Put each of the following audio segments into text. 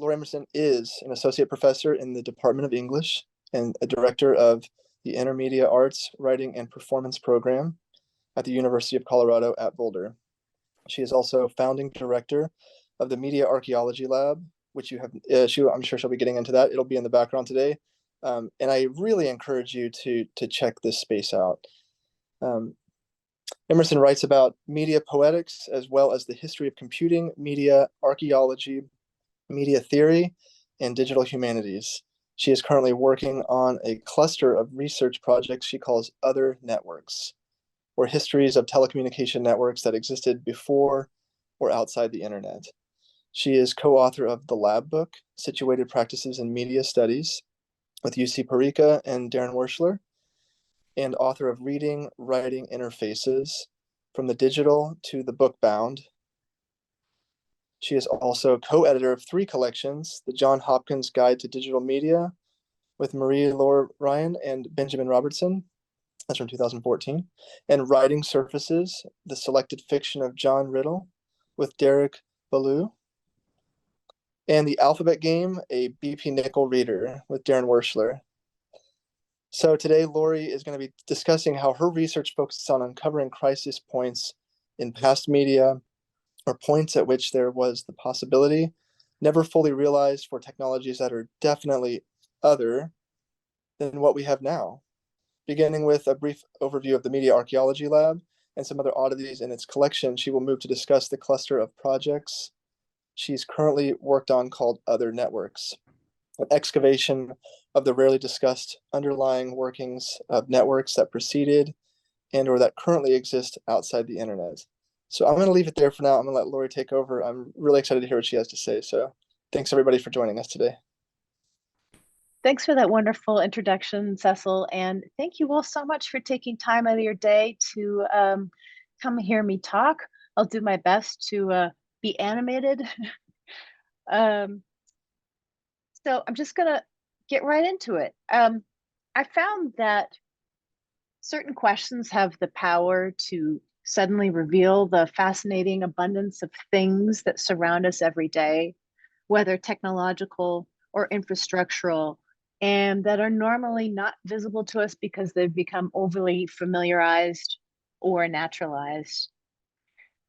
Laura Emerson is an associate professor in the Department of English and a director of the Intermedia Arts Writing and Performance program at the University of Colorado at Boulder. She is also founding director of the Media Archaeology Lab, which you have, I'm sure she'll be getting into that. It'll be in the background today. And I really encourage you to check this space out. Emerson writes about media poetics, as well as the history of computing, media archaeology, media theory, and digital humanities. She is currently working on a cluster of research projects she calls Other Networks, or histories of telecommunication networks that existed before or outside the internet. She is co-author of the Lab book, Situated Practices in Media Studies, with UC Parikka and Darren Wershler, and author of Reading, Writing Interfaces, From the Digital to the Bookbound. She is also co-editor of 3 collections, the Johns Hopkins Guide to Digital Media with Marie-Laure and Benjamin Robertson, that's from 2014, and Writing Surfaces, the Selected Fiction of John Riddell with Derek Beaulieu, and The Alphabet Game, a bpNichol reader with Darren Wershler. So today, Laurie is going to be discussing how her research focuses on uncovering crisis points in past media, or points at which there was the possibility, never fully realized, for technologies that are definitely other than what we have now. Beginning with a brief overview of the Media Archaeology Lab and some other oddities in its collection, she will move to discuss the cluster of projects she's currently worked on called Other Networks, an excavation of the rarely discussed underlying workings of networks that preceded and or that currently exist outside the internet. So I'm going to leave it there for now. I'm going to let Laurie take over. I'm really excited to hear what she has to say. So thanks everybody for joining us today. Thanks for that wonderful introduction, Cecil. And thank you all so much for taking time out of your day to come hear me talk. I'll do my best to be animated. So I'm just going to get right into it. I found that certain questions have the power to suddenly reveal the fascinating abundance of things that surround us every day, whether technological or infrastructural, and that are normally not visible to us because they've become overly familiarized or naturalized.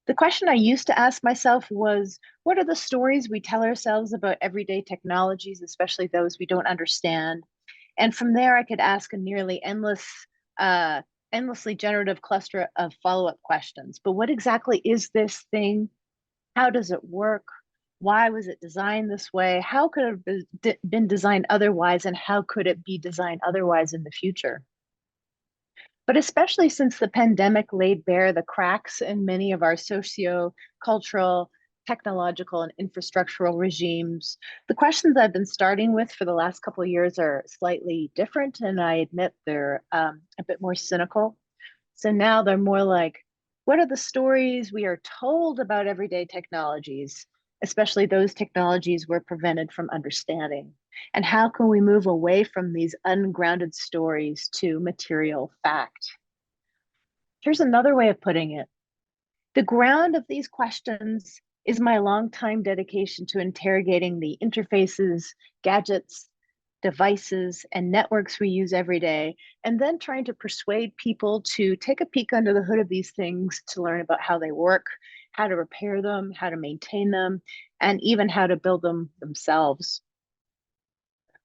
The question I used to ask myself was, what are the stories we tell ourselves about everyday technologies, especially those we don't understand? And from there, I could ask a nearly endlessly generative cluster of follow-up questions. But what exactly is this thing? How does it work? Why was it designed this way? How could it have been designed otherwise? And how could it be designed otherwise in the future? But especially since the pandemic laid bare the cracks in many of our socio-cultural, technological, and infrastructural regimes, the questions I've been starting with for the last couple of years are slightly different, and I admit they're a bit more cynical. So now they're more like, what are the stories we are told about everyday technologies, especially those technologies we're prevented from understanding? And how can we move away from these ungrounded stories to material fact? Here's another way of putting it. The ground of these questions is my longtime dedication to interrogating the interfaces, gadgets, devices, and networks we use every day, and then trying to persuade people to take a peek under the hood of these things to learn about how they work, how to repair them, how to maintain them, and even how to build them themselves.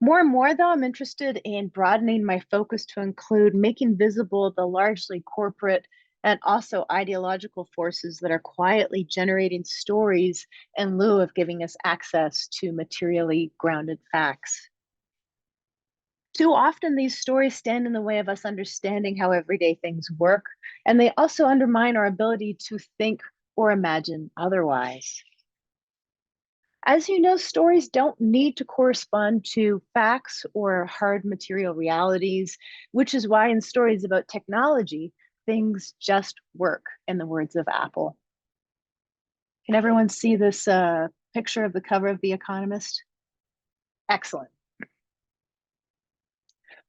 More and more, though, I'm interested in broadening my focus to include making visible the largely corporate and also ideological forces that are quietly generating stories in lieu of giving us access to materially grounded facts. Too often, these stories stand in the way of us understanding how everyday things work, and they also undermine our ability to think or imagine otherwise. As you know, stories don't need to correspond to facts or hard material realities, which is why in stories about technology, things just work, in the words of Apple. Can everyone see this picture of the cover of The Economist? Excellent.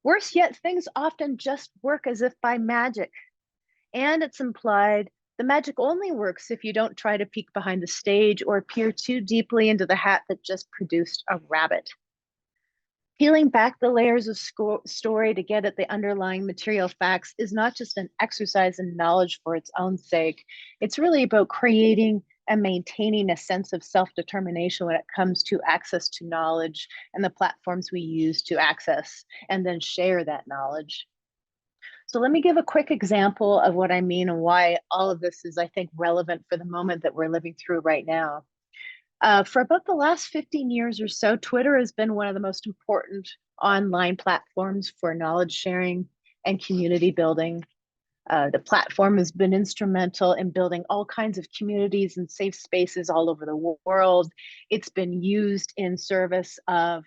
Worse yet, things often just work as if by magic. And it's implied The magic only works if you don't try to peek behind the stage or peer too deeply into the hat that just produced a rabbit. Peeling back the layers of story to get at the underlying material facts is not just an exercise in knowledge for its own sake. It's really about creating and maintaining a sense of self-determination when it comes to access to knowledge and the platforms we use to access and then share that knowledge. So let me give a quick example of what I mean and why all of this is, I think, relevant for the moment that we're living through right now. For about the last 15 years or so, Twitter has been one of the most important online platforms for knowledge sharing and community building. The platform has been instrumental in building all kinds of communities and safe spaces all over the world. It's been used in service of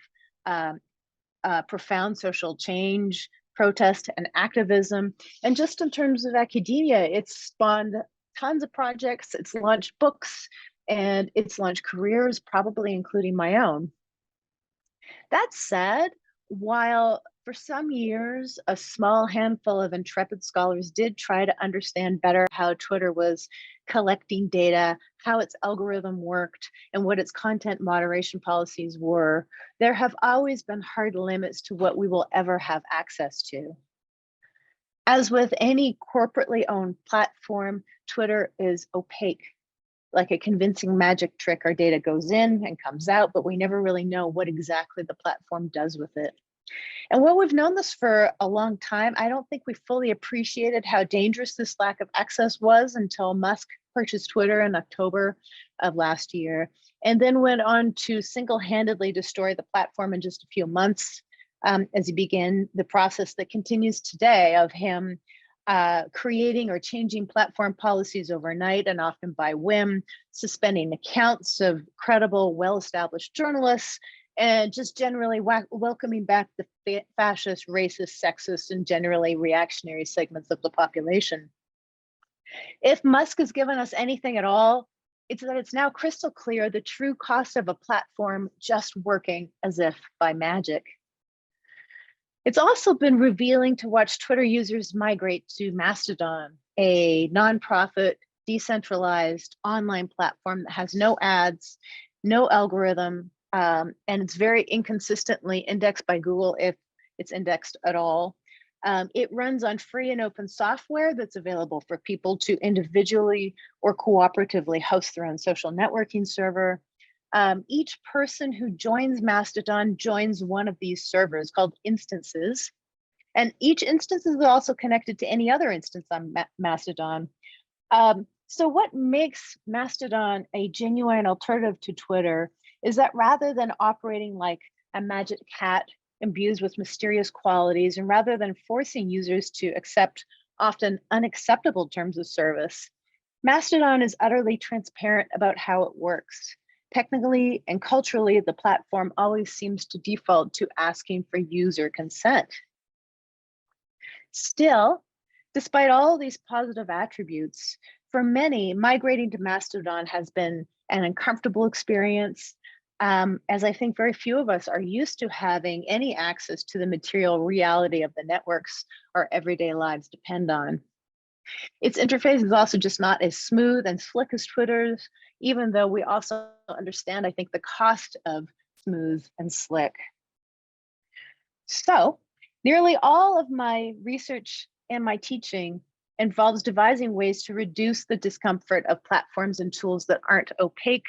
profound social change, protest, and activism. And just in terms of academia, it's spawned tons of projects, it's launched books, and it's launched careers, probably including my own. That said, while for some years, a small handful of intrepid scholars did try to understand better how Twitter was collecting data, how its algorithm worked, and what its content moderation policies were, there have always been hard limits to what we will ever have access to. As with any corporately owned platform, Twitter is opaque. Like a convincing magic trick, our data goes in and comes out, but we never really know what exactly the platform does with it. And while we've known this for a long time, I don't think we fully appreciated how dangerous this lack of access was until Musk purchased Twitter in October of last year, and then went on to single-handedly destroy the platform in just a few months as he began the process that continues today of him creating or changing platform policies overnight and often by whim, suspending accounts of credible, well-established journalists, and just generally welcoming back the fascist, racist, sexist, and generally reactionary segments of the population. If Musk has given us anything at all, it's that it's now crystal clear the true cost of a platform just working as if by magic. It's also been revealing to watch Twitter users migrate to Mastodon, a nonprofit, decentralized online platform that has no ads, no algorithm, and it's very inconsistently indexed by Google if it's indexed at all. It runs on free and open software that's available for people to individually or cooperatively host their own social networking server. Each person who joins Mastodon joins one of these servers called instances. And each instance is also connected to any other instance on Mastodon. So what makes Mastodon a genuine alternative to Twitter is that rather than operating like a magic hat imbued with mysterious qualities, and rather than forcing users to accept often unacceptable terms of service, Mastodon is utterly transparent about how it works. Technically and culturally, the platform always seems to default to asking for user consent. Still, despite all these positive attributes, for many, migrating to Mastodon has been an uncomfortable experience, as I think very few of us are used to having any access to the material reality of the networks our everyday lives depend on. Its interface is also just not as smooth and slick as Twitter's, even though we also understand, I think, the cost of smooth and slick. So nearly all of my research and my teaching involves devising ways to reduce the discomfort of platforms and tools that aren't opaque,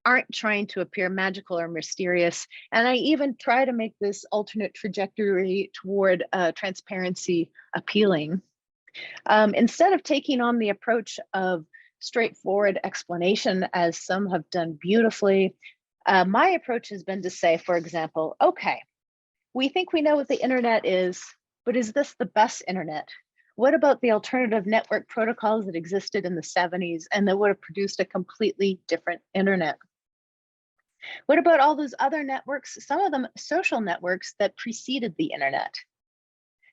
aren't trying to appear magical or mysterious. And I even try to make this alternate trajectory toward transparency appealing. Instead of taking on the approach of straightforward explanation, as some have done beautifully, my approach has been to say, for example, okay, we think we know what the internet is, but is this the best internet? What about the alternative network protocols that existed in the 70s and that would have produced a completely different internet? What about all those other networks, some of them social networks that preceded the internet?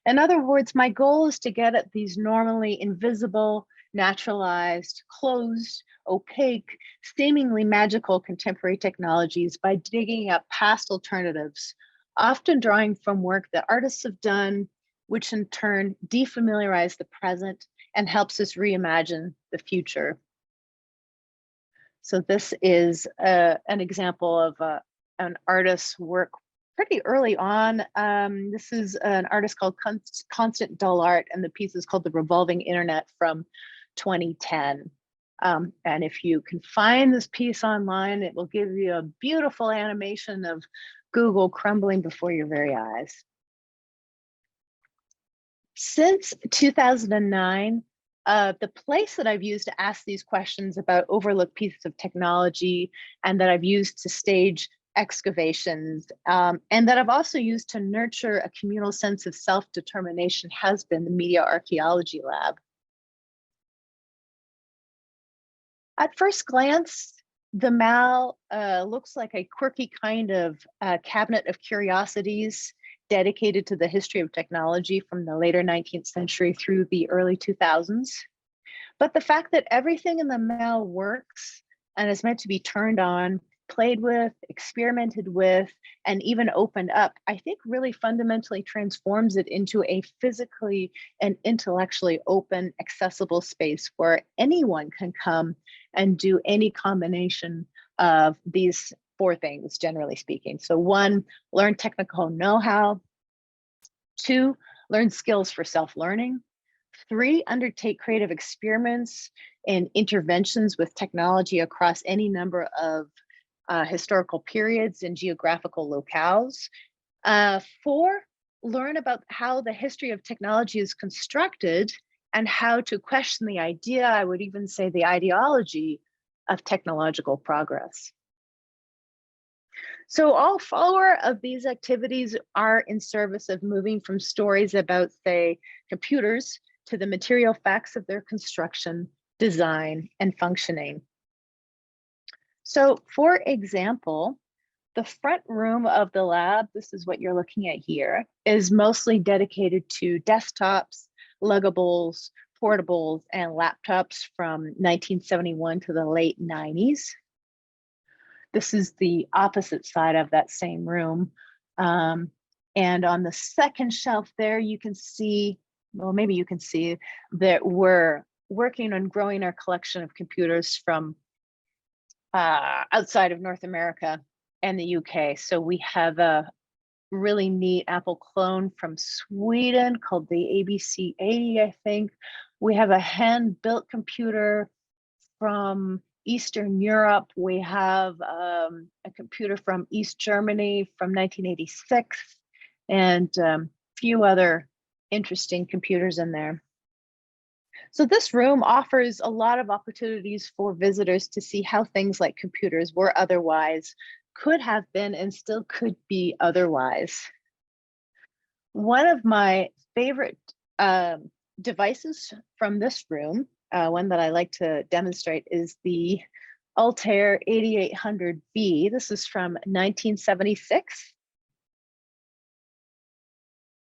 In other words, my goal is to get at these normally invisible, naturalized, closed, opaque, seemingly magical contemporary technologies by digging up past alternatives, often drawing from work that artists have done, which in turn defamiliarize the present and helps us reimagine the future. So this is an example of an artist's work pretty early on. This is an artist called Constant Dull Art, and the piece is called The Revolving Internet from 2010. And if you can find this piece online, it will give you a beautiful animation of Google crumbling before your very eyes. Since 2009, the place that I've used to ask these questions about overlooked pieces of technology, and that I've used to stage excavations, and that I've also used to nurture a communal sense of self-determination, has been the Media Archaeology Lab. At first glance, the MAL looks like a quirky kind of cabinet of curiosities dedicated to the history of technology from the later 19th century through the early 2000s. But the fact that everything in the MAL works and is meant to be turned on, played with, experimented with, and even opened up, I think really fundamentally transforms it into a physically and intellectually open, accessible space where anyone can come and do any combination of these four things, generally speaking. So 1, learn technical know-how. 2, learn skills for self-learning. 3, undertake creative experiments and interventions with technology across any number of historical periods and geographical locales. 4, learn about how the history of technology is constructed and how to question the idea, I would even say the ideology, of technological progress. So all 4 of these activities are in service of moving from stories about, say, computers to the material facts of their construction, design, and functioning. So for example, the front room of the lab, this is what you're looking at here, is mostly dedicated to desktops, luggables, portables, and laptops from 1971 to the late 90s. This is the opposite side of that same room. And on the second shelf there, you can see, well, maybe you can see that we're working on growing our collection of computers from outside of North America and the UK. So we have a really neat Apple clone from Sweden called the ABC80, I think. We have a hand-built computer from Eastern Europe. We have a computer from East Germany from 1986, and a few other interesting computers in there. So this room offers a lot of opportunities for visitors to see how things like computers were otherwise, could have been, and still could be otherwise. One of my favorite devices from this room, one that I like to demonstrate, is the Altair 8800B. This is from 1976.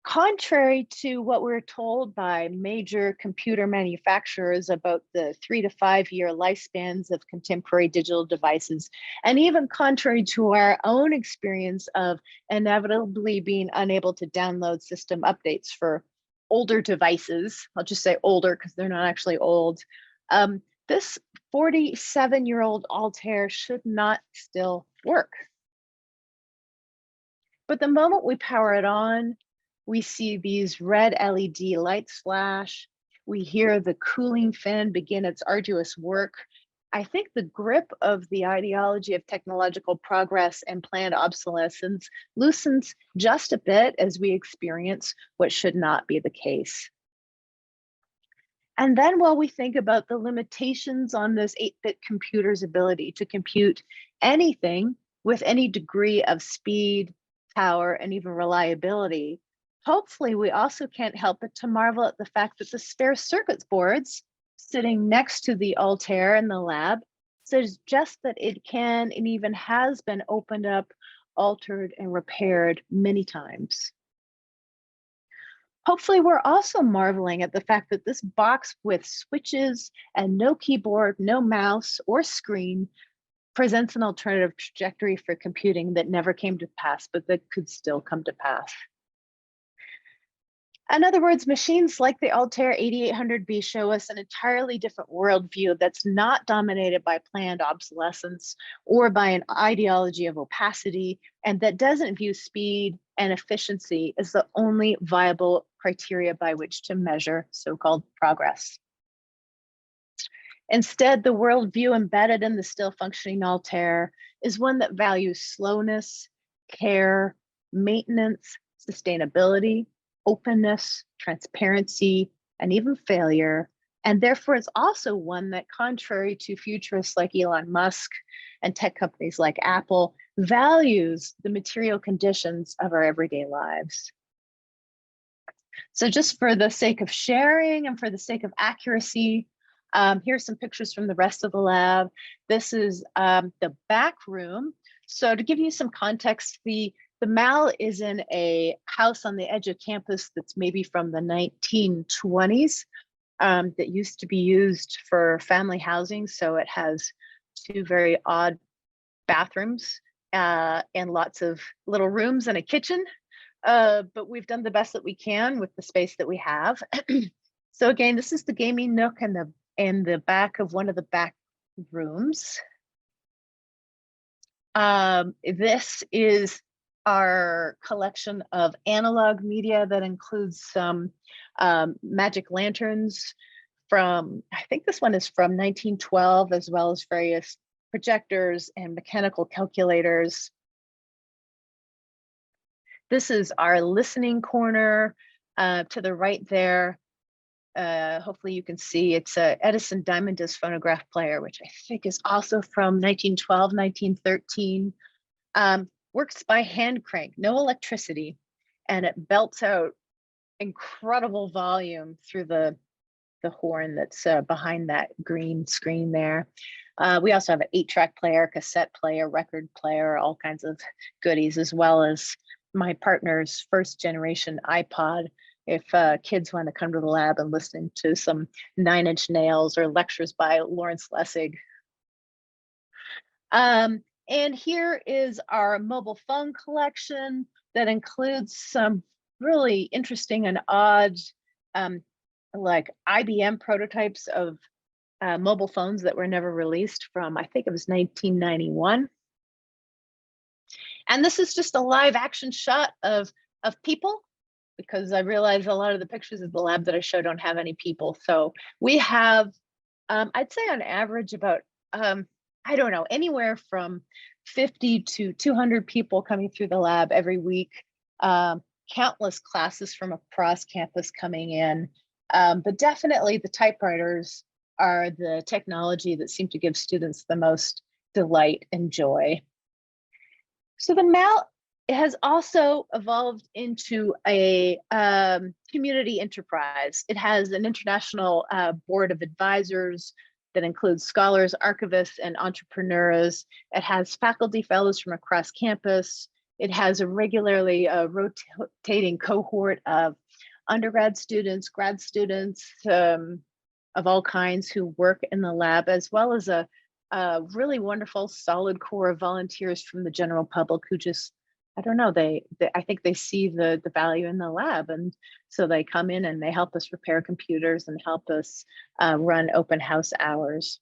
Contrary to what we're told by major computer manufacturers about the 3 to 5 year lifespans of contemporary digital devices, and even contrary to our own experience of inevitably being unable to download system updates for older devices, I'll just say older because they're not actually old, this 47-year-old Altair should not still work. But the moment we power it on, we see these red LED lights flash. We hear the cooling fan begin its arduous work. I think the grip of the ideology of technological progress and planned obsolescence loosens just a bit as we experience what should not be the case. And then while we think about the limitations on this 8-bit computer's ability to compute anything with any degree of speed, power, and even reliability, hopefully we also can't help but to marvel at the fact that the spare circuits boards sitting next to the Altair in the lab suggest that it can and even has been opened up, altered, and repaired many times. Hopefully we're also marveling at the fact that this box with switches and no keyboard, no mouse or screen presents an alternative trajectory for computing that never came to pass, but that could still come to pass. In other words, machines like the Altair 8800B show us an entirely different worldview that's not dominated by planned obsolescence or by an ideology of opacity, and that doesn't view speed and efficiency as the only viable criteria by which to measure so-called progress. Instead, the worldview embedded in the still functioning Altair is one that values slowness, care, maintenance, sustainability, openness, transparency, and even failure. And therefore, it's also one that, contrary to futurists like Elon Musk and tech companies like Apple, values the material conditions of our everyday lives. So just for the sake of sharing and for the sake of accuracy, here's some pictures from the rest of the lab. This is the back room. So to give you some context, the MAL is in a house on the edge of campus that's maybe from the 1920s that used to be used for family housing. So it has two very odd bathrooms and lots of little rooms and a kitchen. But we've done the best that we can with the space that we have. So again, this is the gaming nook and the back of one of the back rooms. This is our collection of analog media that includes some magic lanterns from, I think this one is from 1912, as well as various projectors and mechanical calculators. This is our listening corner to the right there. Hopefully you can see it's a Edison diamond disc phonograph player, which I think is also from 1912, 1913. Works by hand crank, no electricity, and it belts out incredible volume through the horn that's behind that green screen there. We also have an 8-track player, cassette player, record player, all kinds of goodies, as well as my partner's first generation iPod. If kids want to come to the lab and listen to some 9 Inch Nails or lectures by Lawrence Lessig. And here is our mobile phone collection that includes some really interesting and odd, like IBM prototypes of mobile phones that were never released from, I think it was 1991. And this is just a live action shot of people, because I realize a lot of the pictures of the lab that I show don't have any people. So we have, I'd say on average about, I don't know, anywhere from 50 to 200 people coming through the lab every week, countless classes from across campus coming in. But definitely the typewriters are the technology that seem to give students the most delight and joy. So the MAL has also evolved into a community enterprise. It has an international board of advisors that includes scholars, archivists, and entrepreneurs. It has faculty fellows from across campus. It has a regularly rotating cohort of undergrad students, grad students of all kinds who work in the lab, as well as a really wonderful, solid core of volunteers from the general public who just, I don't know, I think they see the value in the lab, and so they come in and they help us repair computers and help us run open house hours.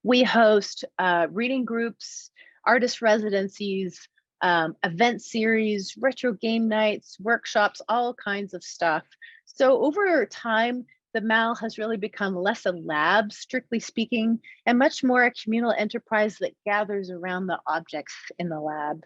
We host reading groups, artist residencies, event series, retro game nights, workshops, all kinds of stuff. So over time, the MAL has really become less a lab, strictly speaking, and much more a communal enterprise that gathers around the objects in the lab.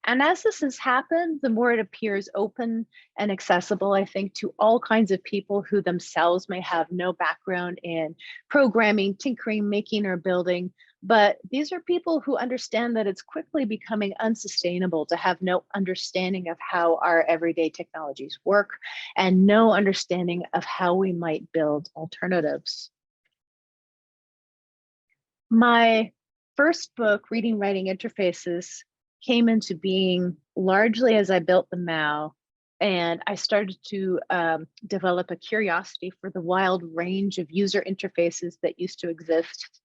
And as this has happened, the more it appears open and accessible, I think, to all kinds of people who themselves may have no background in programming, tinkering, making, or building. But these are people who understand that it's quickly becoming unsustainable to have no understanding of how our everyday technologies work and no understanding of how we might build alternatives. My first book, Reading, Writing Interfaces, came into being largely as I built the MAL, and I started to develop a curiosity for the wild range of user interfaces that used to exist,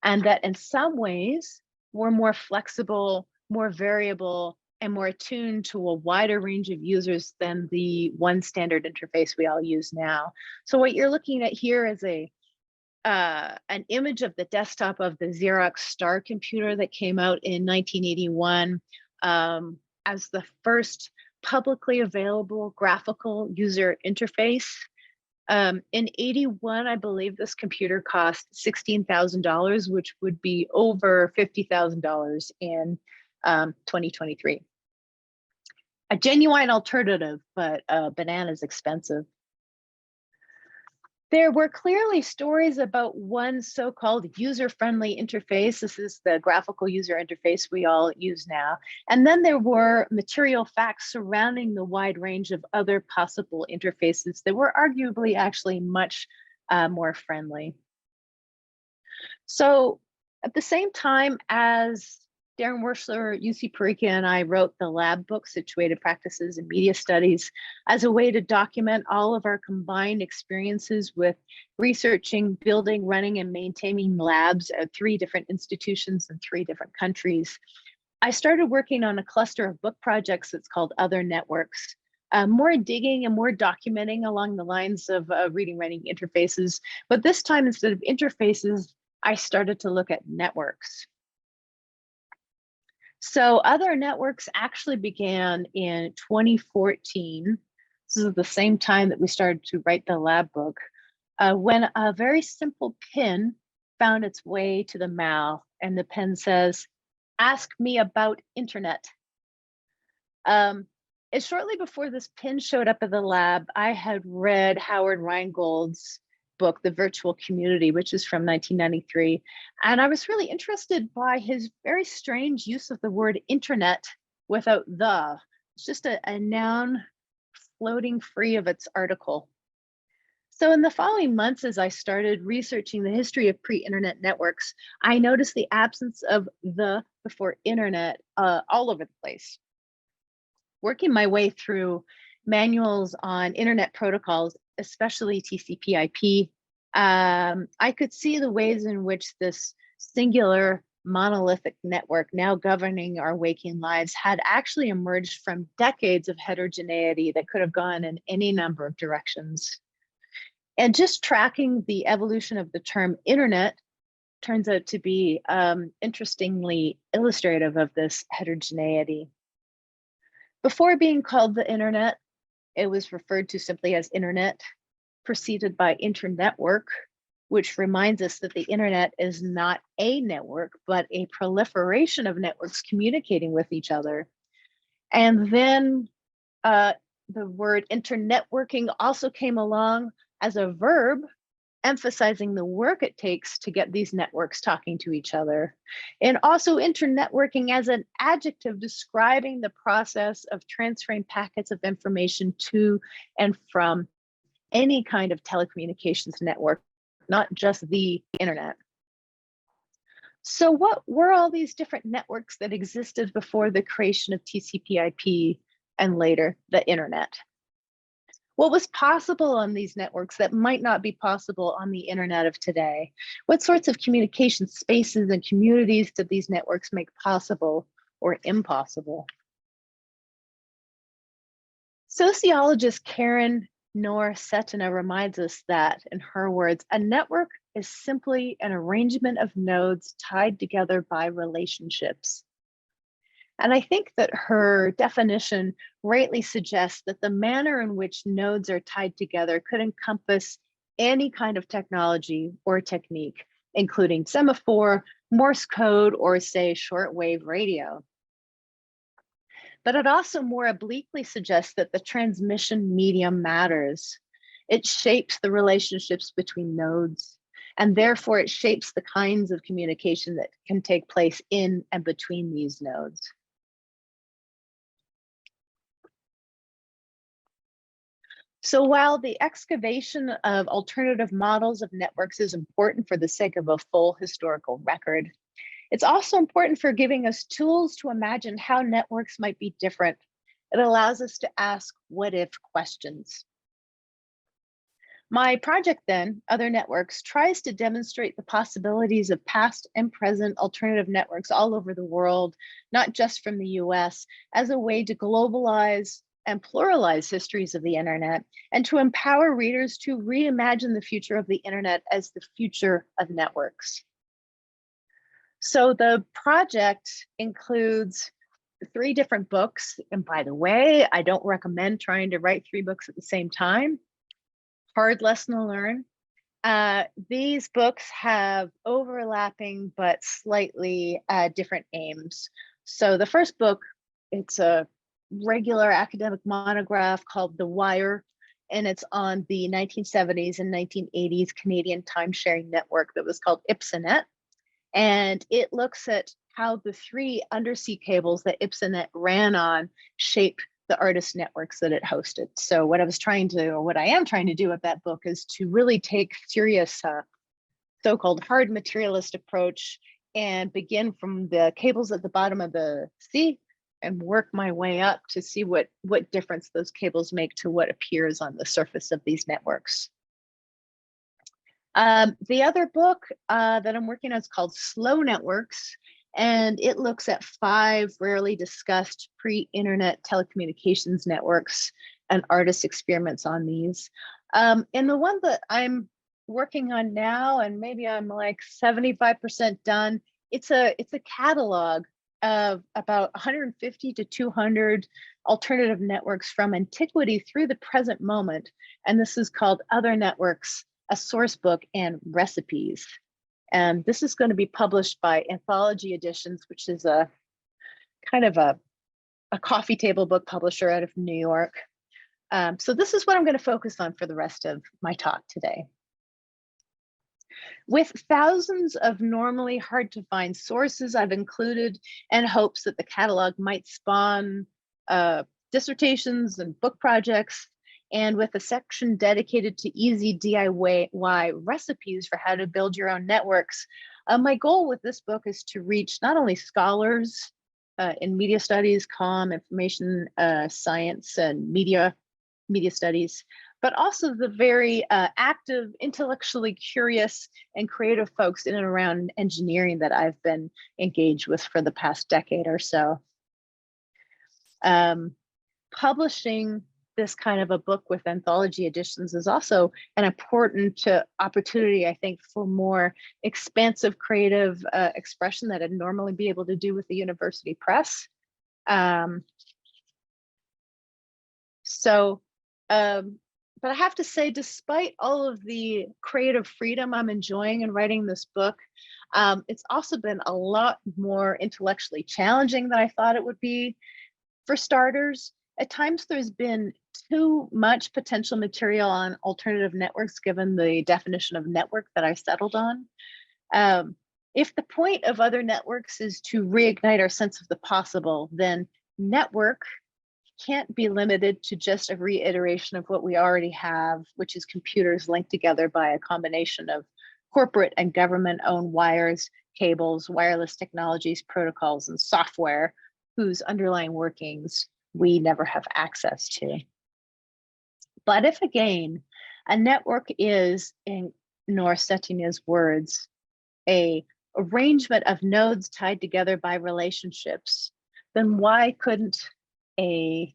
and that in some ways were more flexible, more variable, and more attuned to a wider range of users than the one standard interface we all use now. So what you're looking at here is an image of the desktop of the Xerox Star computer that came out in 1981 as the first publicly available graphical user interface. In 81, I believe this computer cost $16,000, which would be over $50,000 in 2023. A genuine alternative, but bananas expensive. There were clearly stories about one so-called user-friendly interface. This is the graphical user interface we all use now. And then there were material facts surrounding the wide range of other possible interfaces that were arguably actually much more friendly. So at the same time as Darren Wershler, UC Parikka, and I wrote the lab book, Situated Practices in Media Studies, as a way to document all of our combined experiences with researching, building, running, and maintaining labs at 3 different institutions in 3 different countries. I started working on a cluster of book projects that's called Other Networks, more digging and more documenting along the lines of reading, writing interfaces. But this time, instead of interfaces, I started to look at networks. So Other Networks actually began in 2014. This is the same time that we started to write the lab book, when a very simple pin found its way to the mouth, and the pin says, "Ask me about internet." Shortly before this pin showed up at the lab, I had read Howard Rheingold's book, The Virtual Community, which is from 1993. And I was really interested by his very strange use of the word internet without the. It's just a noun floating free of its article. So in the following months, as I started researching the history of pre-internet networks, I noticed the absence of the before internet all over the place. Working my way through manuals on internet protocols, especially TCP/IP, I could see the ways in which this singular monolithic network now governing our waking lives had actually emerged from decades of heterogeneity that could have gone in any number of directions. And just tracking the evolution of the term internet turns out to be interestingly illustrative of this heterogeneity. Before being called the internet, it was referred to simply as internet, preceded by internetwork, which reminds us that the internet is not a network, but a proliferation of networks communicating with each other. And then the word internetworking also came along as a verb, emphasizing the work it takes to get these networks talking to each other. And also internetworking as an adjective describing the process of transferring packets of information to and from any kind of telecommunications network, not just the internet. So what were all these different networks that existed before the creation of TCP/IP and later the internet? What was possible on these networks that might not be possible on the internet of today? What sorts of communication spaces and communities did these networks make possible or impossible? Sociologist Karen Noor-Cetina reminds us that, in her words, a network is simply an arrangement of nodes tied together by relationships. And I think that her definition rightly suggests that the manner in which nodes are tied together could encompass any kind of technology or technique, including semaphore, Morse code, or say shortwave radio. But it also more obliquely suggests that the transmission medium matters. It shapes the relationships between nodes, and therefore it shapes the kinds of communication that can take place in and between these nodes. So while the excavation of alternative models of networks is important for the sake of a full historical record, it's also important for giving us tools to imagine how networks might be different. It allows us to ask what-if questions. My project then, Other Networks, tries to demonstrate the possibilities of past and present alternative networks all over the world, not just from the US, as a way to globalize and pluralize histories of the internet, and to empower readers to reimagine the future of the internet as the future of networks. So the project includes 3 different books. And by the way, I don't recommend trying to write 3 books at the same time. Hard lesson to learn. These books have overlapping but slightly different aims. So the first book, it's a regular academic monograph called The Wire, and it's on the 1970s and 1980s Canadian time-sharing network that was called IPSANet. And it looks at how the 3 undersea cables that IPSANet ran on shaped the artist networks that it hosted. So what I am trying to do with that book is to really take serious so-called hard materialist approach and begin from the cables at the bottom of the sea and work my way up to see what difference those cables make to what appears on the surface of these networks. The other book that I'm working on is called Slow Networks, and it looks at 5 rarely discussed pre-internet telecommunications networks and artist experiments on these. And the one that I'm working on now, and maybe I'm like 75% done, it's a catalog of about 150 to 200 alternative networks from antiquity through the present moment. And this is called Other Networks, a source book and recipes. And this is going to be published by Anthology Editions, which is a kind of a coffee table book publisher out of New York. So this is what I'm going to focus on for the rest of my talk today. With thousands of normally hard to find sources I've included in hopes that the catalog might spawn dissertations and book projects, and with a section dedicated to easy DIY recipes for how to build your own networks, my goal with this book is to reach not only scholars in media studies, information science, and media studies, but also the very active, intellectually curious, and creative folks in and around engineering that I've been engaged with for the past decade or so. Publishing this kind of a book with Anthology Editions is also an important opportunity, I think, for more expansive creative expression that I'd normally be able to do with the university press. But I have to say, despite all of the creative freedom I'm enjoying in writing this book, it's also been a lot more intellectually challenging than I thought it would be. For starters, at times there's been too much potential material on alternative networks, given the definition of network that I settled on. If the point of Other Networks is to reignite our sense of the possible, then network can't be limited to just a reiteration of what we already have, which is computers linked together by a combination of corporate and government-owned wires, cables, wireless technologies, protocols, and software, whose underlying workings we never have access to. But if again, a network is, in Nora Setina's words, an arrangement of nodes tied together by relationships, then why couldn't a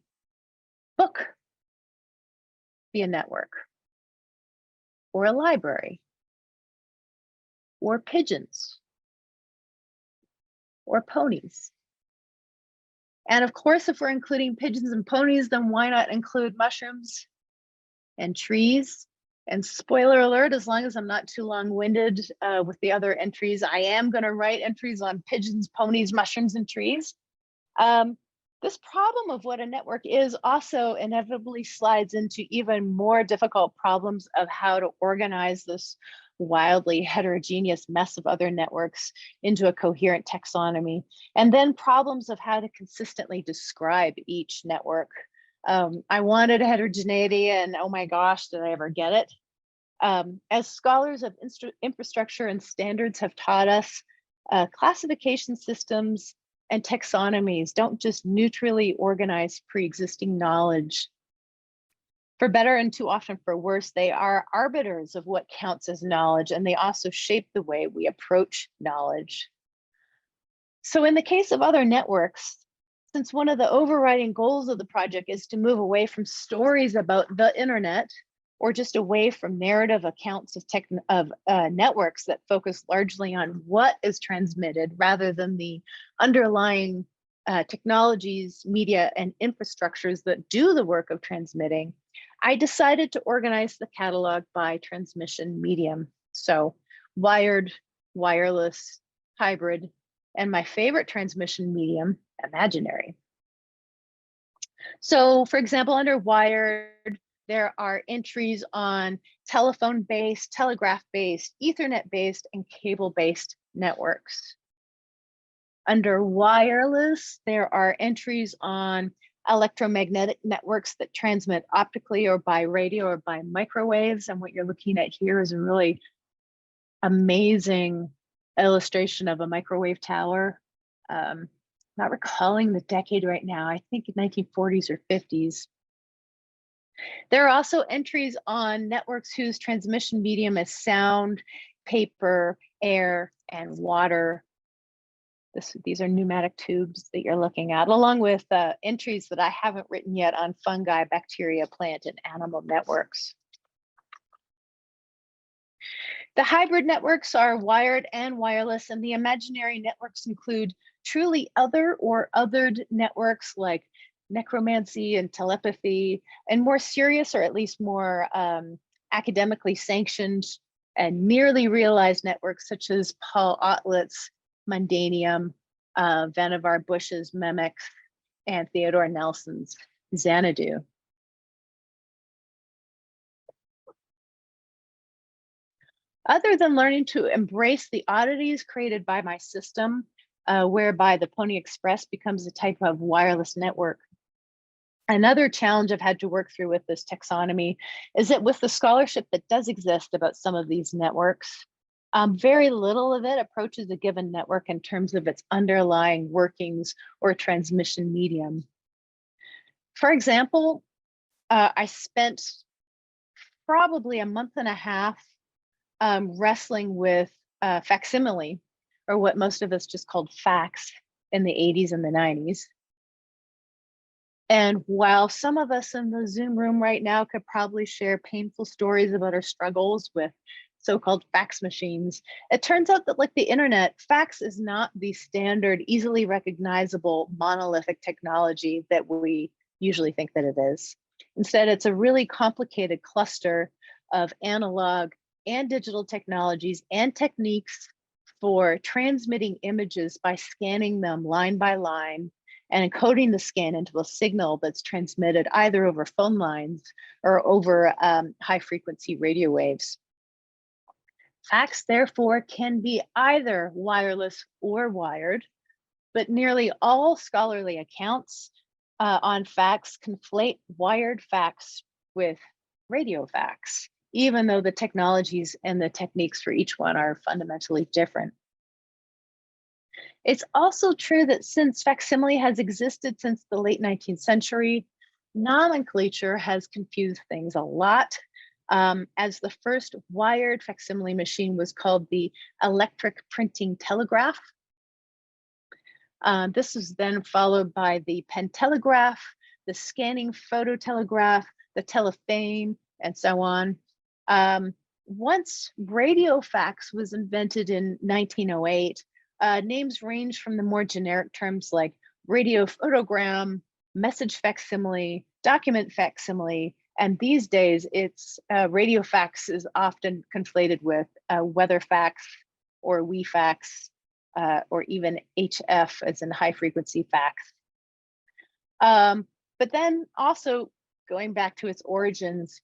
book be a network, or a library, or pigeons, or ponies? And of course, if we're including pigeons and ponies, then why not include mushrooms and trees? And spoiler alert, as long as I'm not too long-winded with the other entries, I am going to write entries on pigeons, ponies, mushrooms, and trees. This problem of what a network is also inevitably slides into even more difficult problems of how to organize this wildly heterogeneous mess of other networks into a coherent taxonomy, and then problems of how to consistently describe each network. I wanted heterogeneity, and oh my gosh, did I ever get it? As scholars of infrastructure and standards have taught us, classification systems and taxonomies don't just neutrally organize pre-existing knowledge. For better and too often for worse, they are arbiters of what counts as knowledge, and they also shape the way we approach knowledge. So in the case of other networks, since one of the overriding goals of the project is to move away from stories about the internet, or just away from narrative accounts of networks that focus largely on what is transmitted rather than the underlying technologies, media, and infrastructures that do the work of transmitting, I decided to organize the catalog by transmission medium. So wired, wireless, hybrid, and my favorite transmission medium, imaginary. So for example, under wired, there are entries on telephone-based, telegraph-based, Ethernet-based, and cable-based networks. Under wireless, there are entries on electromagnetic networks that transmit optically or by radio or by microwaves. And what you're looking at here is a really amazing illustration of a microwave tower. Not recalling the decade right now, I think 1940s or 50s. There are also entries on networks whose transmission medium is sound, paper, air, and water. These are pneumatic tubes that you're looking at, along with entries that I haven't written yet on fungi, bacteria, plant, and animal networks. The hybrid networks are wired and wireless, and the imaginary networks include truly other or othered networks like necromancy and telepathy, and more serious, or at least more academically sanctioned and nearly realized networks such as Paul Otlet's Mundanium, Vannevar Bush's Memex, and Theodore Nelson's Xanadu. Other than learning to embrace the oddities created by my system, whereby the Pony Express becomes a type of wireless network, another challenge I've had to work through with this taxonomy is that with the scholarship that does exist about some of these networks, very little of it approaches a given network in terms of its underlying workings or transmission medium. For example, I spent probably a month and a half wrestling with facsimile, or what most of us just called fax in the 80s and the 90s. And while some of us in the Zoom room right now could probably share painful stories about our struggles with so-called fax machines, it turns out that, like the internet, fax is not the standard, easily recognizable monolithic technology that we usually think that it is. Instead, it's a really complicated cluster of analog and digital technologies and techniques for transmitting images by scanning them line by line and encoding the scan into a signal that's transmitted either over phone lines or over high frequency radio waves. Fax, therefore, can be either wireless or wired, but nearly all scholarly accounts on fax conflate wired fax with radio fax, even though the technologies and the techniques for each one are fundamentally different. It's also true that since facsimile has existed since the late 19th century, nomenclature has confused things a lot, as the first wired facsimile machine was called the electric printing telegraph. This was then followed by the pentelegraph, the scanning phototelegraph, the telephane, and so on. Once radio fax was invented in 1908, names range from the more generic terms like radio photogram, message facsimile, document facsimile, and these days it's radio fax is often conflated with weather fax or we fax, or even HF as in high frequency fax. But then also going back to its origins,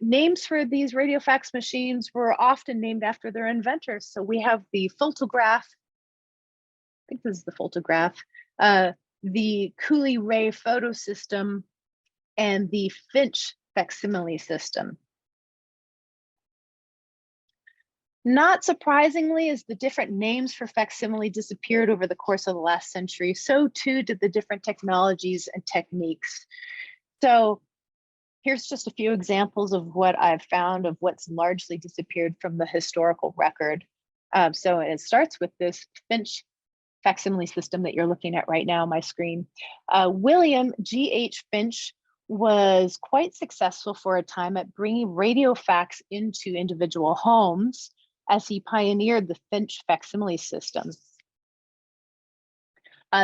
names for these radio fax machines were often named after their inventors. So we have the photograph, I think this is the photograph, the Cooley ray photo system, and the Finch facsimile system. Not surprisingly, as the different names for facsimile disappeared over the course of the last century, so too did the different technologies and techniques. So Here's just a few examples of what I've found of what's largely disappeared from the historical record. So it starts with this Finch facsimile system that you're looking at right now on my screen. William G.H. Finch was quite successful for a time at bringing radio fax into individual homes as he pioneered the Finch facsimile system.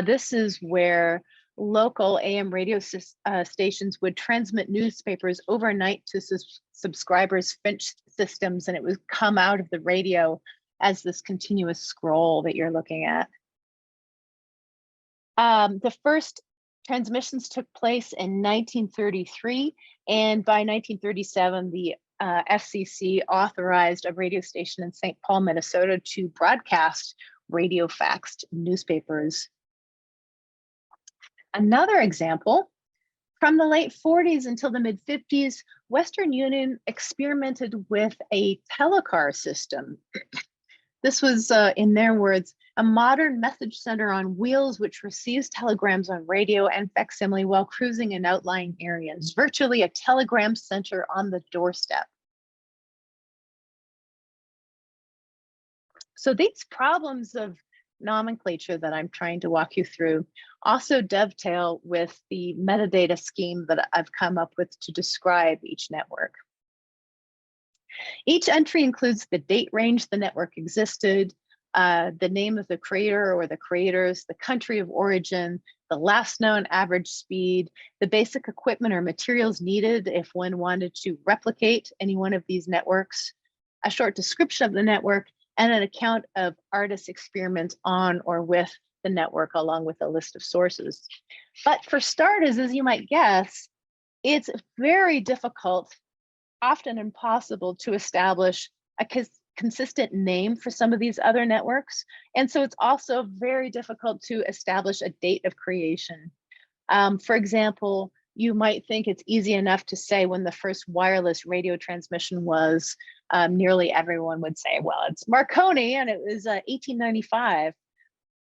This is where local AM radio stations would transmit newspapers overnight to subscribers' Finch systems, and it would come out of the radio as this continuous scroll that you're looking at. The first transmissions took place in 1933, and by 1937, the FCC authorized a radio station in St. Paul, Minnesota to broadcast radio faxed newspapers. Another example, from the late 40s until the mid 50s, Western Union experimented with a telecar system. This was, in their words, a modern message center on wheels which receives telegrams on radio and facsimile while cruising in outlying areas, virtually a telegram center on the doorstep. So these problems of nomenclature that I'm trying to walk you through also dovetail with the metadata scheme that I've come up with to describe each network. Each entry includes the date range the network existed, the name of the creator or the creators, the country of origin, the last known average speed, the basic equipment or materials needed if one wanted to replicate any one of these networks, a short description of the network, and an account of artists' experiments on or with the network, along with a list of sources. But for starters, as you might guess, it's very difficult, often impossible, to establish a consistent name for some of these other networks. And so it's also very difficult to establish a date of creation. For example, you might think it's easy enough to say when the first wireless radio transmission was. Nearly everyone would say, well, it's Marconi and it was 1895.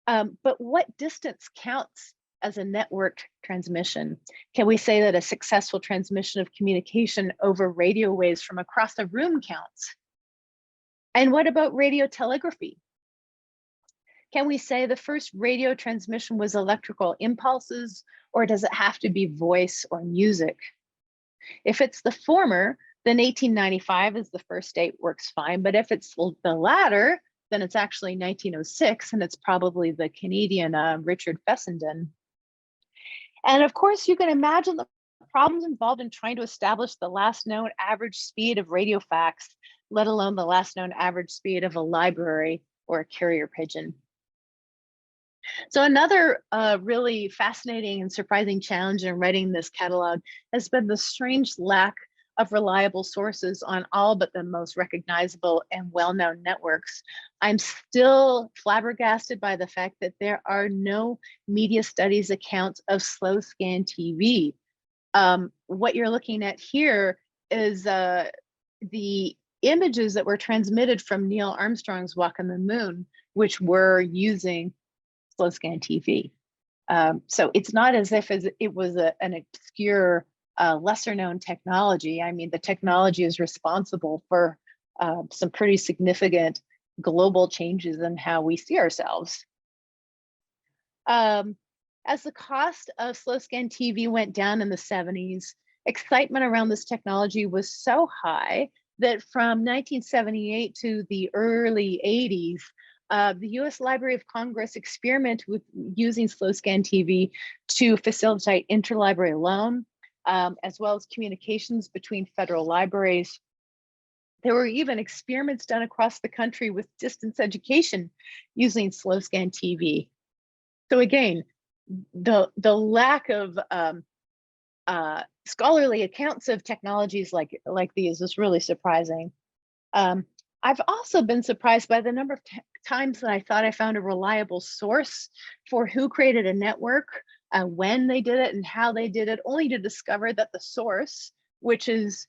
But what distance counts as a networked transmission? Can we say that a successful transmission of communication over radio waves from across a room counts? And what about radio telegraphy? Can we say the first radio transmission was electrical impulses, or does it have to be voice or music? If it's the former, then 1895 is the first date, works fine. But if it's the latter, then it's actually 1906, and it's probably the Canadian Richard Fessenden. And of course, you can imagine the problems involved in trying to establish the last known average speed of radio fax, let alone the last known average speed of a library or a carrier pigeon. So another really fascinating and surprising challenge in writing this catalog has been the strange lack of reliable sources on all but the most recognizable and well-known networks. I'm still flabbergasted by the fact that there are no media studies accounts of slow scan TV. What you're looking at here is the images that were transmitted from Neil Armstrong's Walk on the Moon, which were using slow scan TV. So it's not as if it was an obscure, lesser known technology. I mean, the technology is responsible for some pretty significant global changes in how we see ourselves. As the cost of slow scan TV went down in the 70s, excitement around this technology was so high that from 1978 to the early 80s, the US Library of Congress experimented with using slow scan TV to facilitate interlibrary loan, as well as communications between federal libraries. There were even experiments done across the country with distance education using slow scan TV. So again, the lack of scholarly accounts of technologies like these is really surprising. I've also been surprised by the number of times that I thought I found a reliable source for who created a network, when they did it and how they did it, only to discover that the source, which is,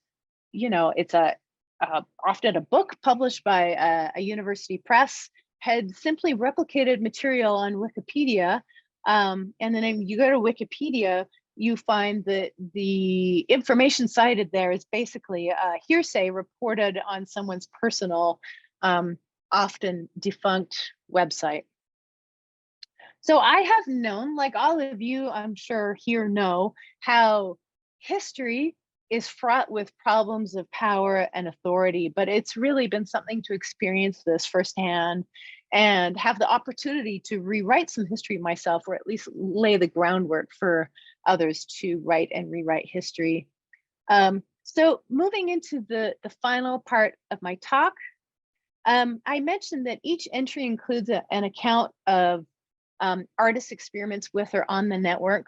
it's often a book published by a university press, had simply replicated material on Wikipedia. And then you go to Wikipedia, you find that the information cited there is basically hearsay reported on someone's personal, often defunct website. So I have known, like all of you, I'm sure here know, how history is fraught with problems of power and authority, but it's really been something to experience this firsthand and have the opportunity to rewrite some history myself, or at least lay the groundwork for others to write and rewrite history. So moving into the final part of my talk, I mentioned that each entry includes an account of artist experiments with or on the network.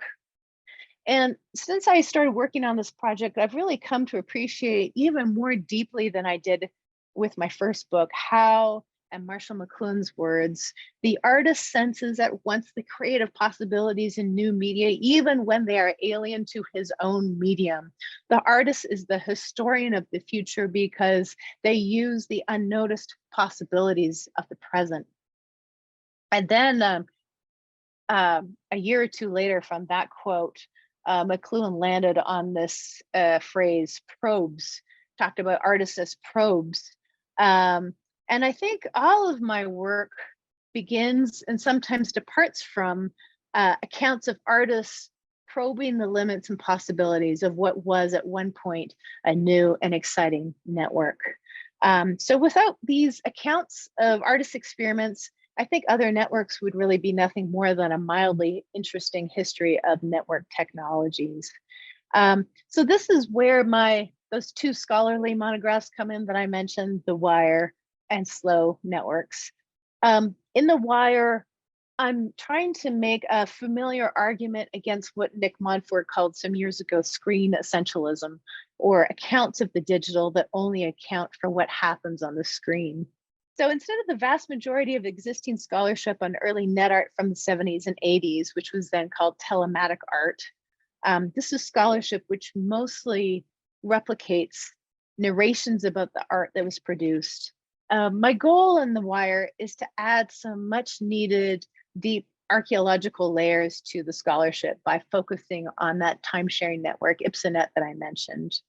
And since I started working on this project, I've really come to appreciate even more deeply than I did with my first book, how, and Marshall McLuhan's words, the artist senses at once the creative possibilities in new media, even when they are alien to his own medium. The artist is the historian of the future because they use the unnoticed possibilities of the present. And then a year or two later from that quote, McLuhan landed on this phrase, probes, talked about artists as probes. And I think all of my work begins and sometimes departs from accounts of artists probing the limits and possibilities of what was at one point a new and exciting network. So without these accounts of artist experiments, I think other networks would really be nothing more than a mildly interesting history of network technologies. So this is where those two scholarly monographs come in that I mentioned, The Wire and Slow Networks. In The Wire, I'm trying to make a familiar argument against what Nick Montfort called some years ago screen essentialism, or accounts of the digital that only account for what happens on the screen. So instead of the vast majority of existing scholarship on early net art from the 70s and 80s, which was then called telematic art, this is scholarship which mostly replicates narrations about the art that was produced. My goal in The Wire is to add some much needed deep archaeological layers to the scholarship by focusing on that time-sharing network, IPSANet, that I mentioned.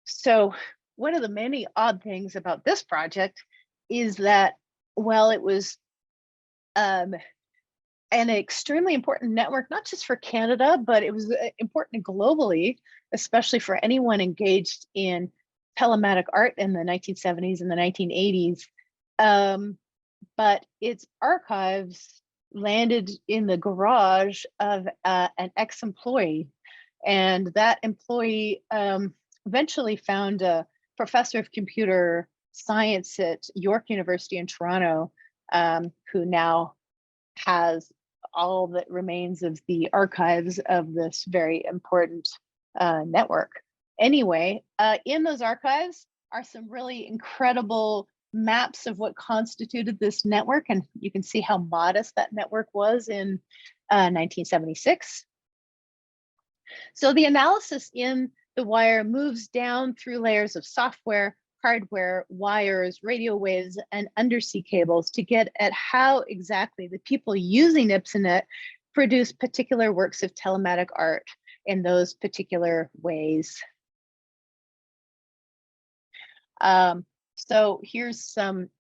So one of the many odd things about this project is that, well, it was an extremely important network, not just for Canada, but it was important globally, especially for anyone engaged in telematic art in the 1970s and the 1980s. But its archives landed in the garage of an ex-employee, and that employee eventually found a professor of computer science at York University in Toronto, who now has all that remains of the archives of this very important network. Anyway, in those archives are some really incredible maps of what constituted this network, and you can see how modest that network was in 1976. So the analysis in The Wire moves down through layers of software, hardware, wires, radio waves, and undersea cables to get at how exactly the people using IPSANet produce particular works of telematic art in those particular ways. So here's some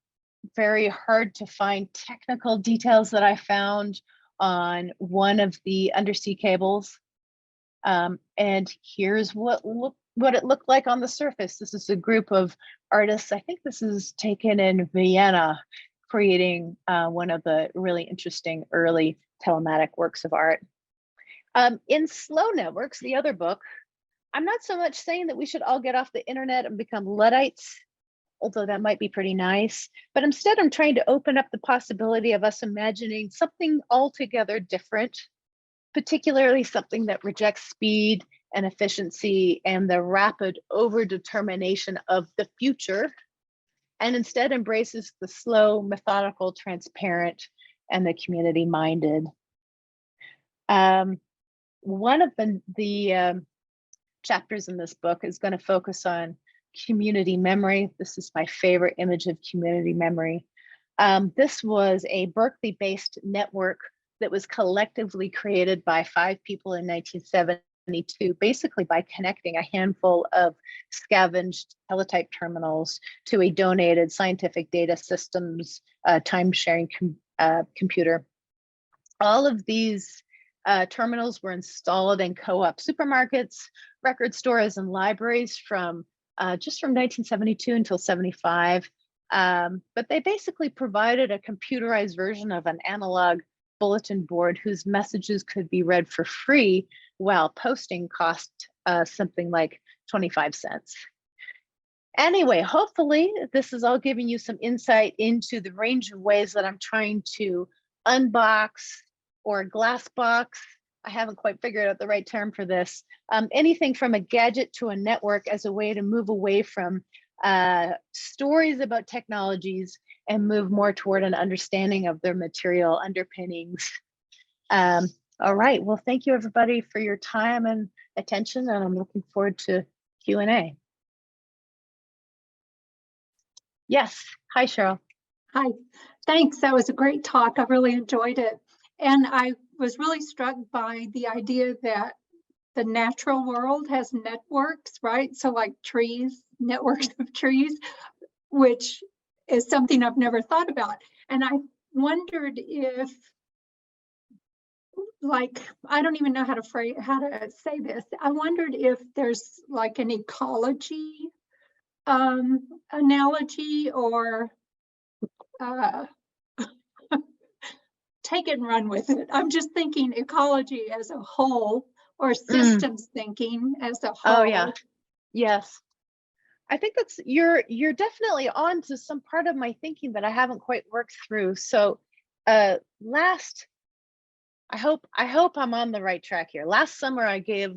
very hard to find technical details that I found on one of the undersea cables. And here's what it looked like on the surface. This is a group of artists. I think this is taken in Vienna, creating one of the really interesting early telematic works of art. In Slow Networks, the other book, I'm not so much saying that we should all get off the internet and become Luddites, although that might be pretty nice, but instead I'm trying to open up the possibility of us imagining something altogether different, particularly something that rejects speed and efficiency and the rapid overdetermination of the future, and instead embraces the slow, methodical, transparent, and the community-minded. One of the chapters in this book is going to focus on community memory. This is my favorite image of community memory. This was a Berkeley-based network that was collectively created by 5 people in 1972, basically by connecting a handful of scavenged teletype terminals to a donated scientific data systems time-sharing computer. All of these terminals were installed in co-op supermarkets, record stores, and libraries from just from 1972 until 75. But they basically provided a computerized version of an analog bulletin board whose messages could be read for free, while posting cost something like 25 cents. Anyway, hopefully this is all giving you some insight into the range of ways that I'm trying to unbox or glass box. I haven't quite figured out the right term for this. Anything from a gadget to a network as a way to move away from stories about technologies and move more toward an understanding of their material underpinnings. All right, well, thank you everybody for your time and attention, and I'm looking forward to Q&A. Yes, hi Cheryl. Hi, thanks, that was a great talk. I really enjoyed it. And I was really struck by the idea that the natural world has networks, right? So like trees, networks of trees, which is something I've never thought about. And I wondered if, like, I don't even know how to say this. I wondered if there's like an ecology analogy, or take it and run with it. I'm just thinking ecology as a whole, or systems thinking as a whole. Oh yeah, yes. I think that's, you're definitely on to some part of my thinking that I haven't quite worked through. So I hope I'm on the right track here. Last summer I gave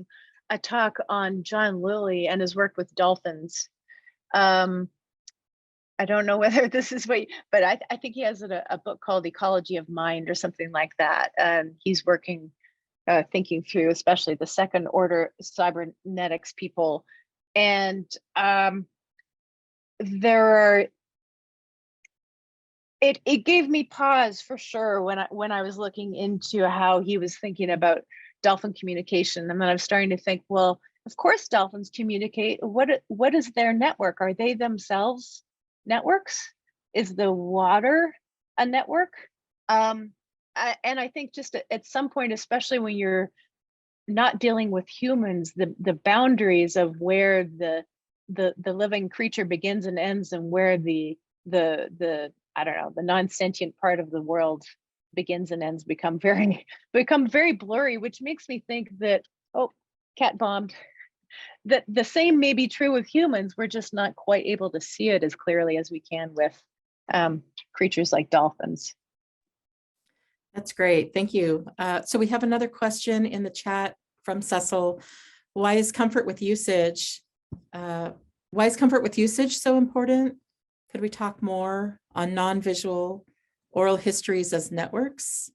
a talk on John Lilly and his work with dolphins. I don't know whether this is what, but I think he has a book called Ecology of Mind or something like that. He's working, thinking through especially the second order cybernetics people. And it gave me pause for sure when I was looking into how he was thinking about dolphin communication. And then I was starting to think, well, of course dolphins communicate. What is their network? Are they themselves networks? Is the water a network? And I think just at some point, especially when you're not dealing with humans, the boundaries of where the living creature begins and ends, and where the I don't know, the non-sentient part of the world begins and ends become very blurry, which makes me think that, oh, cat bombed, that the same may be true with humans. We're just not quite able to see it as clearly as we can with creatures like dolphins. That's great, thank you. So we have another question in the chat from Cecil. Why is comfort with usage so important? Could we talk more on non-visual oral histories as networks?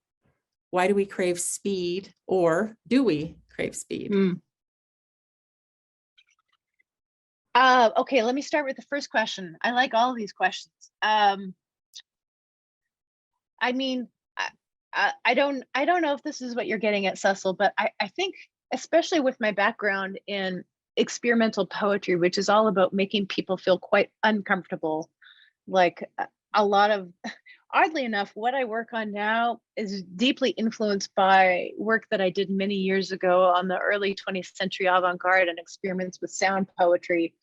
Why do we crave speed, or do we crave speed? Okay, let me start with the first question. I like all of these questions. I mean, I don't know if this is what you're getting at, Cecil, but I think, especially with my background in experimental poetry, which is all about making people feel quite uncomfortable, like a lot of, oddly enough, what I work on now is deeply influenced by work that I did many years ago on the early 20th century avant-garde and experiments with sound poetry,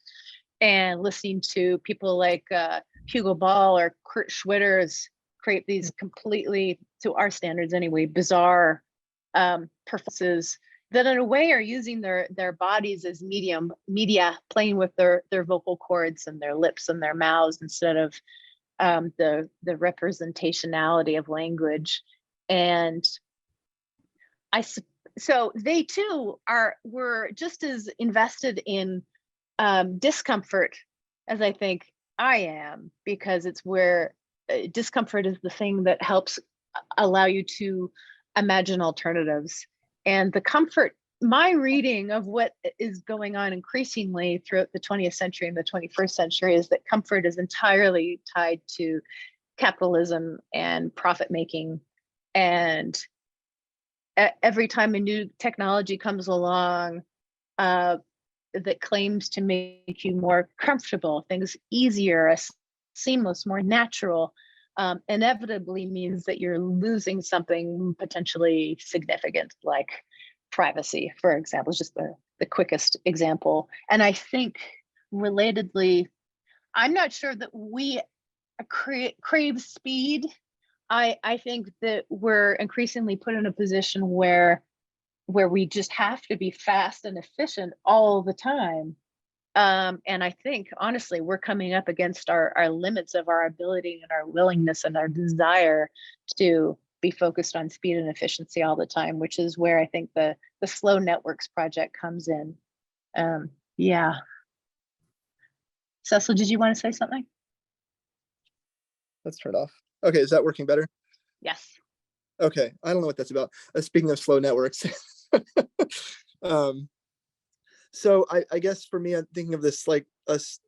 and listening to people like Hugo Ball or Kurt Schwitter's create these completely, to our standards anyway, bizarre performances that in a way are using their bodies as media, playing with their vocal cords and their lips and their mouths instead of the representationality of language. And so they too were just as invested in discomfort as I think I am, because it's where discomfort is the thing that helps allow you to imagine alternatives. And the comfort, my reading of what is going on increasingly throughout the 20th century and the 21st century, is that comfort is entirely tied to capitalism and profit making, and every time a new technology comes along that claims to make you more comfortable, things easier, seamless, more natural, inevitably means that you're losing something potentially significant, like privacy, for example, is just the quickest example. And I think relatedly, I'm not sure that we crave speed. I think that we're increasingly put in a position where we just have to be fast and efficient all the time. And I think, honestly, we're coming up against our limits of our ability and our willingness and our desire to be focused on speed and efficiency all the time, which is where I think the Slow Networks project comes in. Yeah. Cecil, did you want to say something? Let's turn it off. Okay, is that working better? Yes. Okay, I don't know what that's about. Speaking of slow networks. So I guess for me, I'm thinking of this like us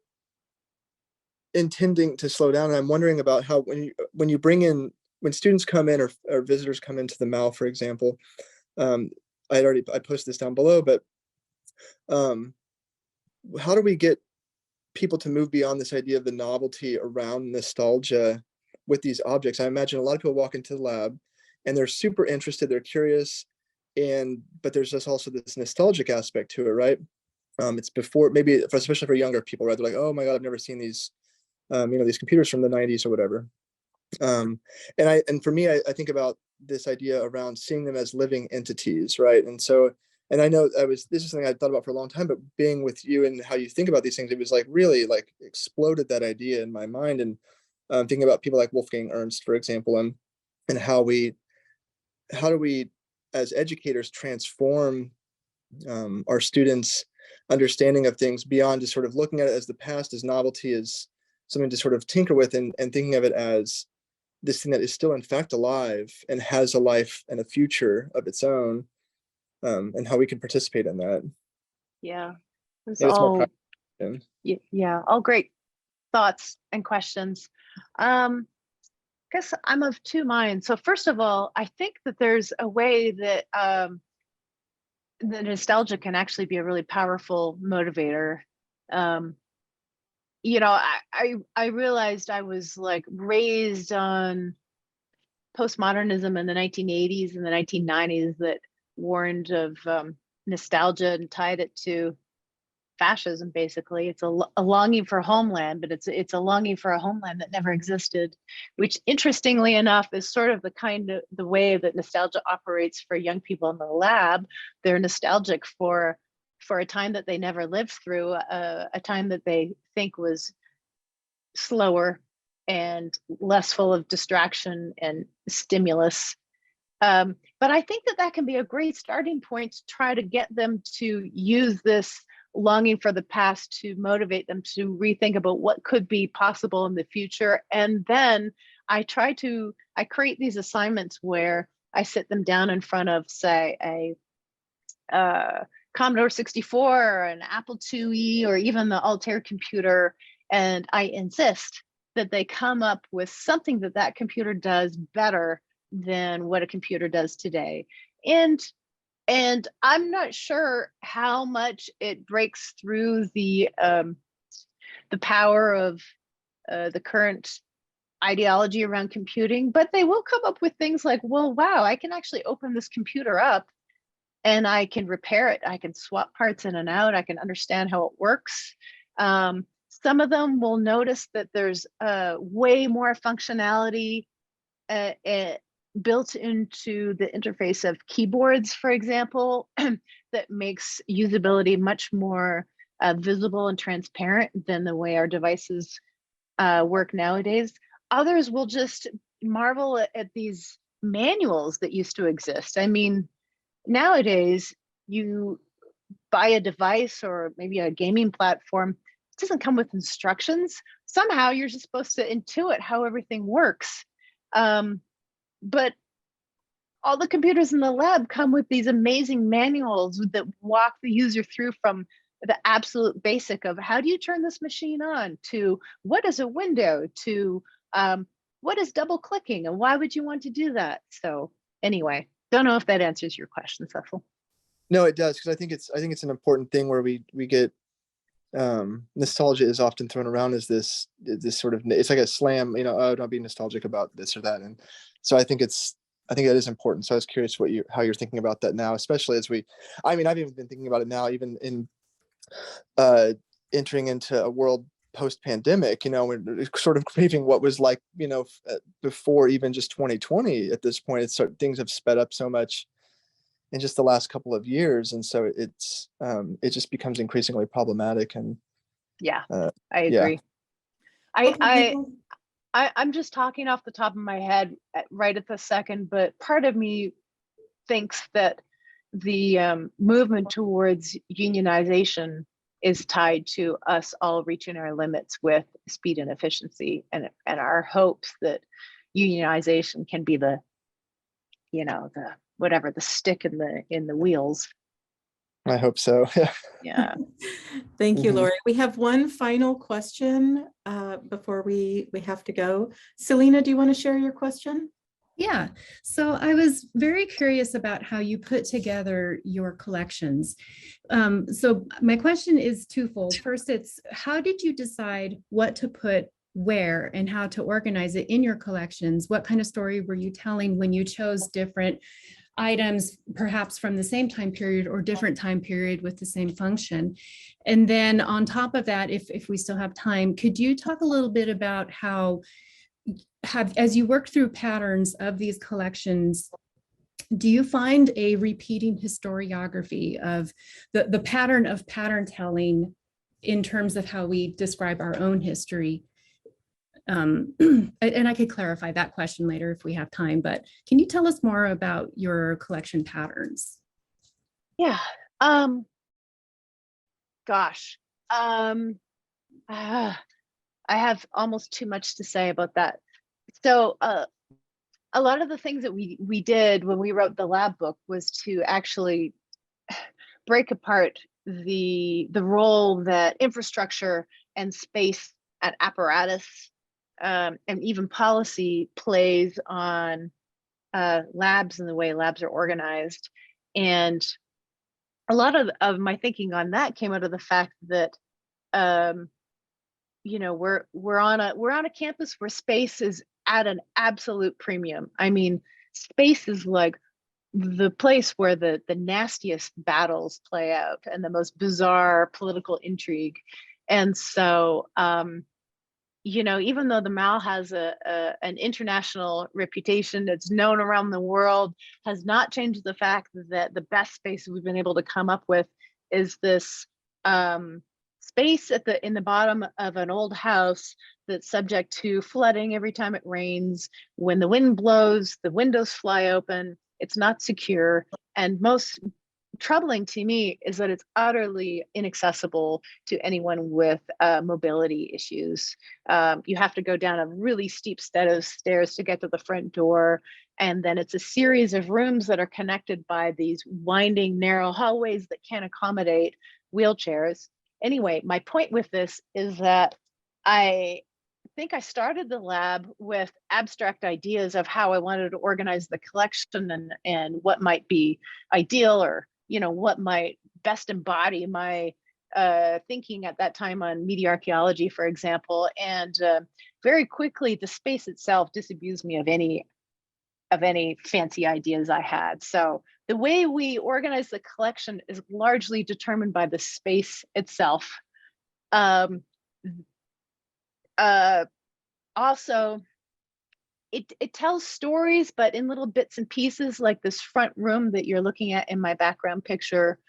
intending to slow down, and I'm wondering about how when you bring in, when students come in or visitors come into the MAL, for example, I posted this down below, but how do we get people to move beyond this idea of the novelty around nostalgia with these objects? I imagine a lot of people walk into the lab and they're super interested, they're curious, but there's just also this nostalgic aspect to it, right? It's before, maybe especially for younger people, right? They're like, oh my God, I've never seen these, these computers from the 90s or whatever. And for me, I think about this idea around seeing them as living entities, right? And I know this is something I thought about for a long time, but being with you and how you think about these things, it was like really like exploded that idea in my mind. And thinking about people like Wolfgang Ernst, for example, and how do we as educators transform our students' understanding of things beyond just sort of looking at it as the past, as novelty, as something to sort of tinker with, and thinking of it as this thing that is still in fact alive and has a life and a future of its own, and how we can participate in that. Yeah. It's all all great thoughts and questions. Guess I'm of two minds. So first of all, I think that there's a way that the nostalgia can actually be a really powerful motivator. I realized I was like raised on postmodernism in the 1980s and the 1990s that warned of nostalgia and tied it to fascism. Basically, it's a longing for homeland, but it's a longing for a homeland that never existed, which interestingly enough is sort of the way that nostalgia operates for young people in the lab. They're nostalgic for a time that they never lived through, a time that they think was slower and less full of distraction and stimulus. But I think that can be a great starting point to try to get them to use this longing for the past to motivate them to rethink about what could be possible in the future. And then I create these assignments where I sit them down in front of, say, a Commodore 64 or an Apple IIe or even the Altair computer, and I insist that they come up with something that computer does better than what a computer does today. And I'm not sure how much it breaks through the power of the current ideology around computing, but they will come up with things like, well, wow, I can actually open this computer up and I can repair it. I can swap parts in and out. I can understand how it works. Some of them will notice that there's way more functionality built into the interface of keyboards, for example, that makes usability much more visible and transparent than the way our devices work nowadays. Others will just marvel at these manuals that used to exist. I mean, nowadays, you buy a device or maybe a gaming platform, it doesn't come with instructions. Somehow you're just supposed to intuit how everything works. But all the computers in the lab come with these amazing manuals that walk the user through from the absolute basic of how do you turn this machine on to what is a window to what is double clicking and why would you want to do that? So anyway, Don't know if that answers your question, Cecil. No, it does, because I think it's an important thing where we get nostalgia is often thrown around as this sort of, it's like a slam, oh, don't be nostalgic about this or that. And so I think that is important. So I was curious how you're thinking about that now, especially as I've even been thinking about it now, even in entering into a world post-pandemic, we're sort of craving what was like, before even just 2020 at this point. Things have sped up so much in just the last couple of years, and so it just becomes increasingly problematic. And I agree. I'm just talking off the top of my head right at the second, but part of me thinks that the movement towards unionization is tied to us all reaching our limits with speed and efficiency, and our hopes that unionization can be the stick in the wheels. I hope so. Yeah. Thank you, Laurie. We have one final question before we have to go. Selena, do you want to share your question? Yeah, so I was very curious about how you put together your collections. So my question is twofold. First, it's how did you decide what to put where and how to organize it in your collections? What kind of story were you telling when you chose different items, perhaps from the same time period or different time period with the same function? And then on top of that, if we still have time, could you talk a little bit about as you work through patterns of these collections, do you find a repeating historiography of the pattern of pattern telling in terms of how we describe our own history? And I could clarify that question later if we have time, but can you tell us more about your collection patterns? Yeah. Gosh. I have almost too much to say about that. So a lot of the things that we did when we wrote the lab book was to actually break apart the role that infrastructure and space and apparatus and even policy plays on labs and the way labs are organized. And a lot of my thinking on that came out of the fact that we're on a campus where space is at an absolute premium. I mean, space is like the place where the nastiest battles play out and the most bizarre political intrigue. And so, even though the Mall has an international reputation, it's known around the world, has not changed the fact that the best space we've been able to come up with is this space in the bottom of an old house that's subject to flooding every time it rains. When the wind blows, the windows fly open. It's not secure. And most troubling to me is that it's utterly inaccessible to anyone with mobility issues. You have to go down a really steep set of stairs to get to the front door. And then it's a series of rooms that are connected by these winding, narrow hallways that can't accommodate wheelchairs. Anyway, my point with this is that I think I started the lab with abstract ideas of how I wanted to organize the collection and what might be ideal, or what might best embody my thinking at that time on media archaeology, for example. And very quickly, the space itself disabused me of any fancy ideas I had. So the way we organize the collection is largely determined by the space itself. Also, it tells stories, but in little bits and pieces, like this front room that you're looking at in my background picture.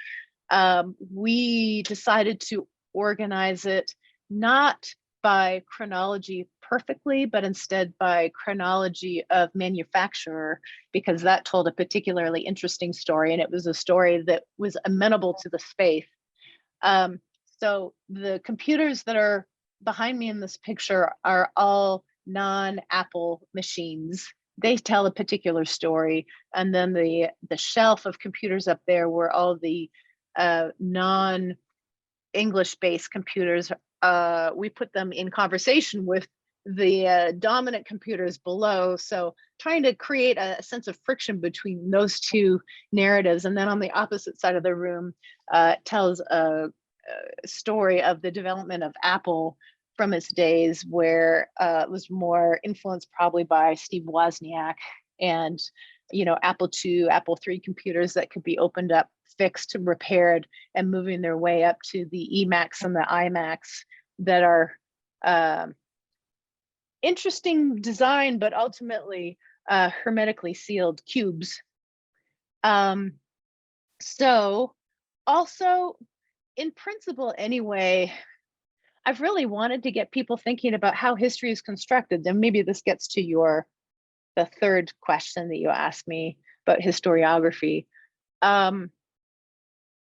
We decided to organize it not by chronology perfectly, but instead by chronology of manufacturer, because that told a particularly interesting story, and it was a story that was amenable to the space. So the computers that are behind me in this picture are all non-Apple machines. They tell a particular story. And then the shelf of computers up there were all the non-English based computers. We put them in conversation with the dominant computers below. So trying to create a sense of friction between those two narratives. And then on the opposite side of the room, tells a story of the development of Apple from its days, where it was more influenced probably by Steve Wozniak and, you know, Apple II, Apple III computers that could be opened up, fixed, repaired, and moving their way up to the Emacs and the iMacs that are interesting design, but ultimately hermetically sealed cubes. So also, in principle anyway, I've really wanted to get people thinking about how history is constructed. And maybe this gets to the third question that you asked me about historiography.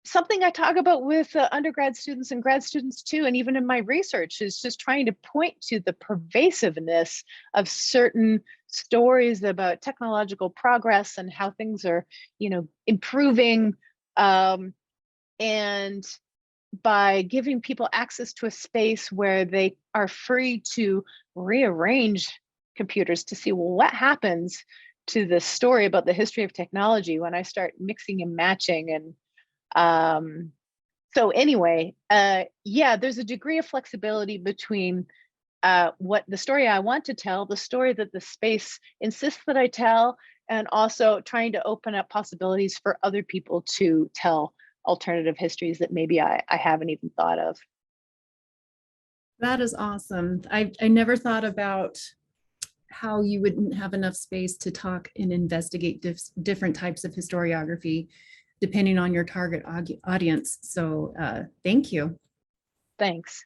Something I talk about with undergrad students and grad students too, and even in my research, is just trying to point to the pervasiveness of certain stories about technological progress and how things are, you know, improving. And by giving people access to a space where they are free to rearrange computers to see, well, what happens to the story about the history of technology when I start mixing and matching. And so anyway, yeah, there's a degree of flexibility between what the story I want to tell, the story that the space insists that I tell, and also trying to open up possibilities for other people to tell alternative histories that maybe I haven't even thought of. That is awesome. I never thought about how you wouldn't have enough space to talk and investigate different types of historiography, depending on your target audience. So thank you. Thanks.